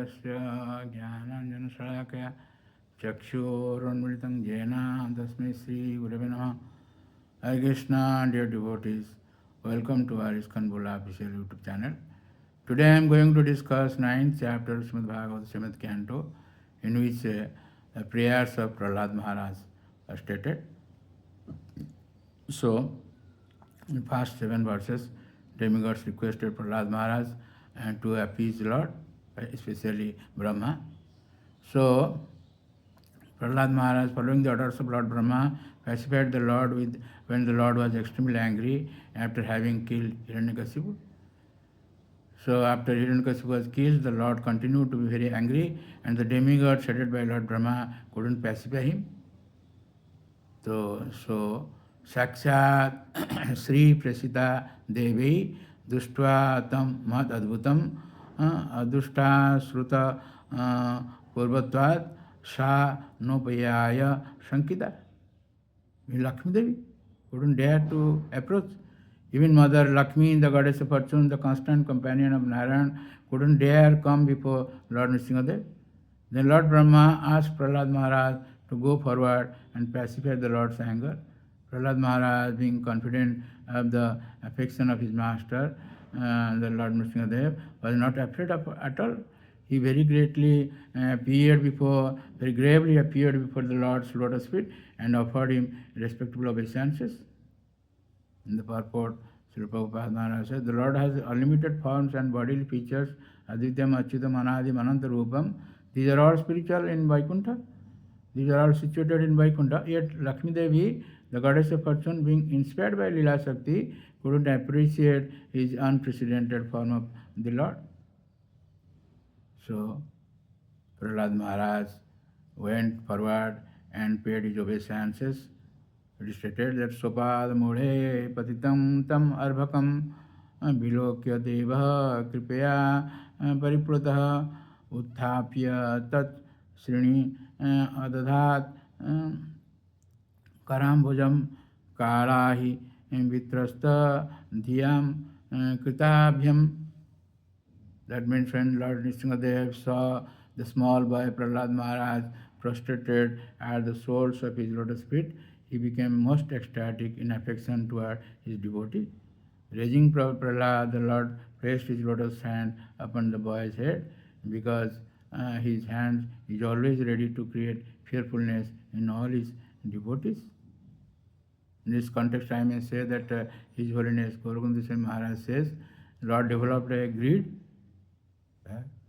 तस्य ज्ञानाञ्जनशलाकया चक्षुरुन्मिलितं येन तस्मै श्रीगुरवे नमः. Hare Krishna, dear devotees, welcome to our ISKCON official YouTube channel. Today I am going to discuss 9th chapter of Srimad Bhagavatam, 7th canto, in which the prayers of Prahlada Maharaj are stated. So, in the first 7 verses, demigods requested Prahlada Maharaj to appease the Lord, especially Brahma. So, Prahlada Maharaj, following the orders of Lord Brahma, pacified the Lord when the Lord was extremely angry after having killed Hiranyakashipu. So after Hiranyakashipu was killed, the Lord continued to be very angry, and the demigods headed by Lord Brahma couldn't pacify him. So Sakshat Sri Prasita Devi Dushtva Tam Mat Adbhutam Adushta Sruta Purvatvat Sha Nopayaya Shankita. Lakshmi Devi couldn't dare to approach. Even Mother Lakshmi, the goddess of fortune, the constant companion of Narayan, couldn't dare come before Lord Nrsimhadev. Then Lord Brahma asked Prahlada Maharaj to go forward and pacify the Lord's anger. Prahlada Maharaj, being confident of the affection of his master, the Lord Nrsimhadev, was not afraid of at all. He very gravely appeared before the Lord's lotus feet and offered him respectable obeisances. In the purport, Srila Prabhupada Maharaj says, the Lord has unlimited forms and bodily features, Advityam, Achyutam, Anadim, Ananta Rupam. These are all spiritual in Vaikuntha. These are all situated in Vaikuntha. Yet Lakshmi Devi, the goddess of fortune, being inspired by Leela Shakti, couldn't appreciate his unprecedented form of the Lord. So, Prahlada Maharaj went forward and paid his obeisances. It is stated that Sopad Mudhe Patitam Tam Arbhakam Bilokya Deva Kripaya Pariprutaha Utthapya Tat Srini Adadhat Karambhujam Kalahi Vitrasta Dhyam Kritabhyam. That means when Lord Nrsimhadev saw the small boy Prahlada Maharaj prostrated at the soles of his lotus feet, he became most ecstatic in affection toward his devotee. Raising Prahlada, the Lord placed his lotus hand upon the boy's head, because his hand is always ready to create fearfulness in all his devotees. In this context, I may say that His Holiness Gauragundu Maharaj says, Lord developed a greed.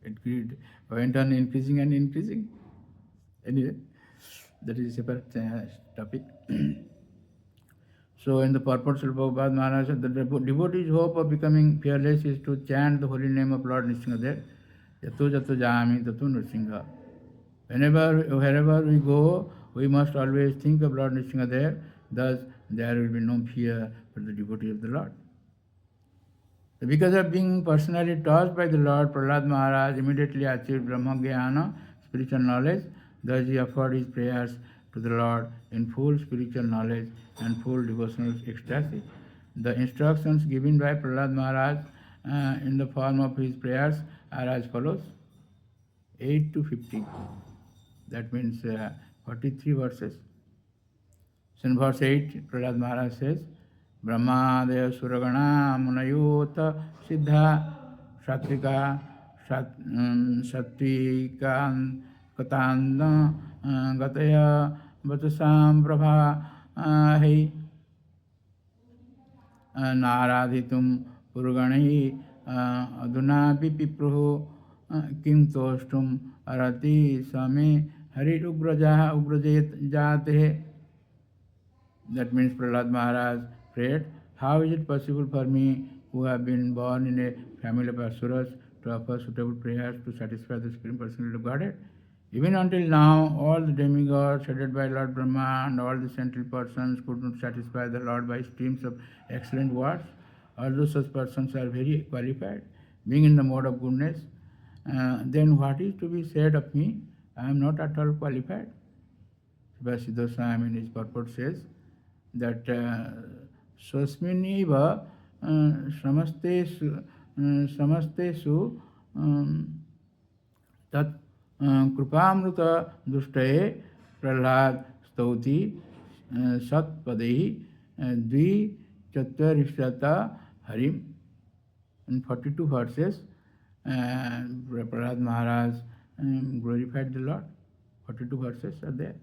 It greed went on increasing and increasing. Anyway, that is a separate topic. So in the purport of Prabhupada Maharaj said, the devotee's hope of becoming fearless is to chant the holy name of Lord Nrsimhadev. Yato jato jami tato Nrsimha. Wherever we go, we must always think of Lord Nrsimhadev. Thus, there will be no fear for the devotee of the Lord. Because of being personally touched by the Lord, Prahlada Maharaj immediately achieved Brahma-jnana, spiritual knowledge. Thus he offered his prayers to the Lord in full spiritual knowledge and full devotional ecstasy. The instructions given by Prahlada Maharaj in the form of his prayers are as follows: 8 to 50. That means 43 verses. So in verse 8, Prahlada Maharaj says, Brahmadaya Suragana Munayota Siddha Satvika Satvika Katanda Gataya Vatasam Prabha Hai Naradhitum Purugani Aduna Pipipruhu Kim Tostum Arati Same Hari Ugraja Jate. That means Prahlada Maharaj prayed, how is it possible for me, who have been born in a family of asuras, to offer suitable prayers to satisfy the Supreme Personality of Godhead? Even until now, all the demigods headed by Lord Brahma and all the central persons could not satisfy the Lord by streams of excellent words. Although such persons are very qualified, being in the mode of goodness, then what is to be said of me? I am not at all qualified. Siddha Goswami in his purport says that Swasminiva Samastesu tat krupamruta dushtaye prahlad stauti sat padehi dvi chatvarishata harim. In 42 verses, Prahlada Maharaj glorified the Lord. 42 verses are there.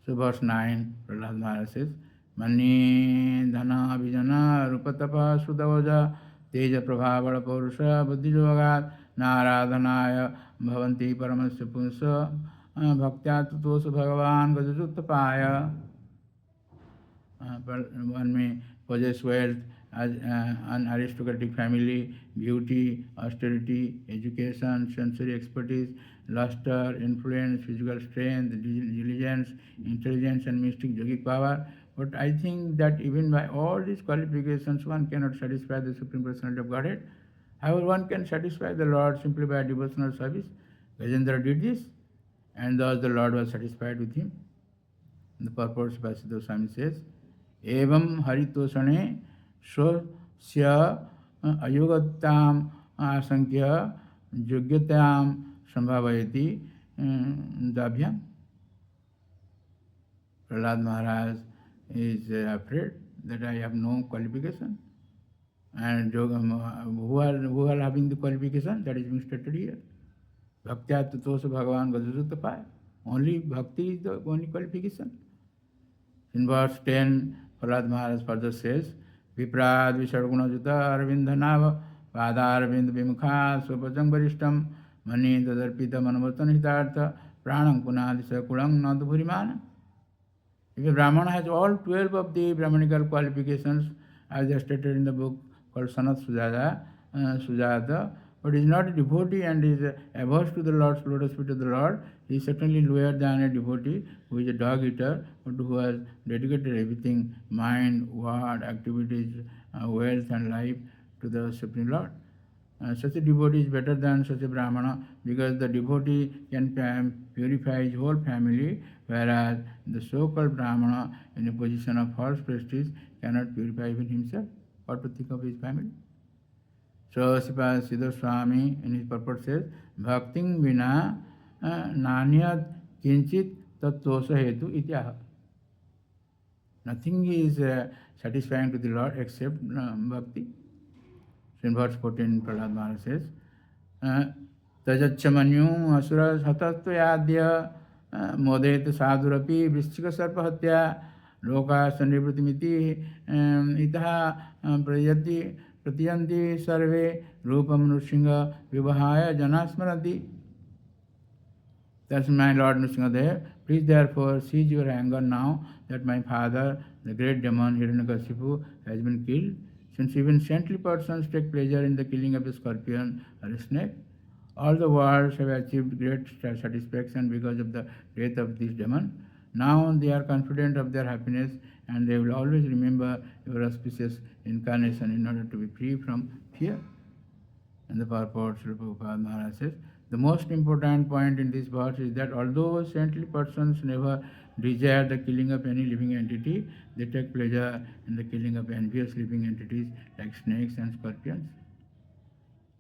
So verse 9, Prahlada Maharaj says, Mani dhana vijana rupatapa sudavaja teja prabhavara paurusha buddhijogat naradhanaya bhavanti paramasya punsa bhaktya tutosa bhagavan gajajuttapaya. One may possess wealth, as an aristocratic family, beauty, austerity, education, sensory expertise, luster, influence, physical strength, diligence, intelligence, and mystic yogic power. But I think that even by all these qualifications, one cannot satisfy the Supreme Personality of Godhead. However, one can satisfy the Lord simply by devotional service. Gajendra did this, and thus the Lord was satisfied with him. The purport Siddhar Swami says, Evam haritosane swasya ayogatam asankya yogyatam sambhavayati dabhyam. Prahlad Maharaj is afraid that I have no qualification. And who are having the qualification? That is being stated here. Bhaktya tutosa Bhagavan Gajajuttapaya. Only bhakti is the only qualification. In verse 10, Prahlad Maharaj further says, Viprad Visargunajuta Arvindhanava Padarvind Vimukha Swapajam Varishtam Mani Tadarpita Manavatan Hitartha Pranam Punadisa Kulang Nadhurimana. If a Brahmana has all 12 of the Brahmanical qualifications, as stated in the book called Sanat Sujata, but is not a devotee and is averse to the Lord's lotus feet of the Lord, he is certainly lower than a devotee who is a dog eater, but who has dedicated everything, mind, word, activities, wealth and life to the Supreme Lord. Such a devotee is better than such a Brahmana because the devotee can purify his whole family, whereas the so-called Brahmana in a position of false prestige cannot purify even himself. What to think of his family? So Siddhar Swami in his purport says, Bhakting vina nanyat kinchit tattosha hetu ityaha. Nothing is satisfying to the Lord except bhakti. So in verse 14, Prahlad Maharaj says, Tajacchamanyu asura hatatvayadya modet sadhurapi vrischika sarpahatya loka sanivritimiti itaha prayati Pratiyanti sarve rupam nrsinga vivahaya janasmarati. That's my Lord Nrsingadev. Please therefore cease your anger now that my father, the great demon Hiranyakashipu, has been killed, since even saintly persons take pleasure in the killing of a scorpion or a snake. All the worlds have achieved great satisfaction because of the death of this demon. Now they are confident of their happiness and they will always remember your auspicious incarnation in order to be free from fear. And the purport Srila Prabhupada Maharaj says, the most important point in this verse is that although saintly persons never desire the killing of any living entity, they take pleasure in the killing of envious living entities like snakes and scorpions.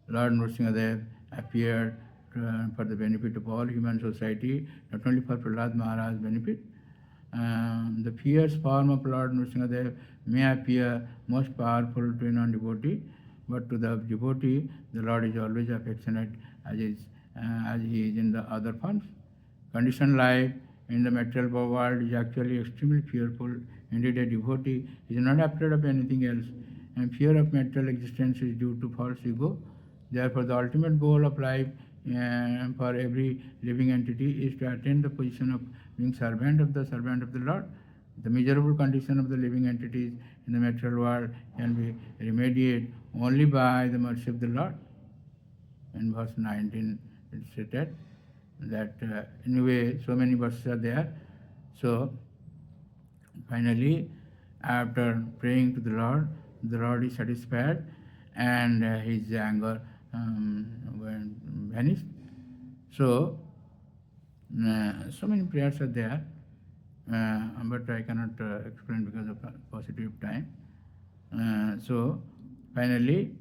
Lord Nrsingadev appeared for the benefit of all human society, not only for Prahlad Maharaj's benefit. The fierce form of Lord Nrsingadev may appear most powerful to a non-devotee, but to the devotee, the Lord is always affectionate as he is in the other forms. Conditioned life in the material world is actually extremely fearful. Indeed, a devotee is not afraid of anything else, and fear of material existence is due to false ego. Therefore, the ultimate goal of life for every living entity is to attain the position of being servant of the Lord. The miserable condition of the living entities in the material world can be remedied only by the mercy of the Lord. In verse 19, it is stated that anyway, so many verses are there. So, finally, after praying to the Lord is satisfied and his anger vanished. So, so many prayers are there, but I cannot explain because of paucity of time. So, finally,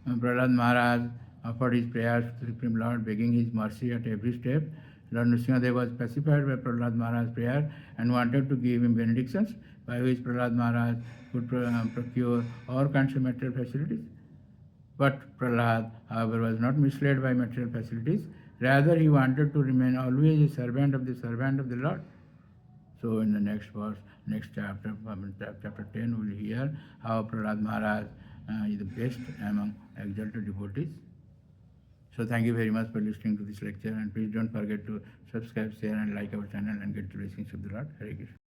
Prahlad Maharaj, offered his prayers to the Supreme Lord, begging his mercy at every step. Lord Nrsimhadev was pacified by Prahlada Maharaj's prayer and wanted to give him benedictions, by which Prahlada Maharaj could procure all kinds of material facilities. But Prahlad, however, was not misled by material facilities. Rather, he wanted to remain always a servant of the Lord. So in the next verse, next chapter, chapter 10, we will hear how Prahlad Maharaj is the best among exalted devotees. So thank you very much for listening to this lecture, and please don't forget to subscribe, share and like our channel and get the blessings of the Lord. Hare Krishna.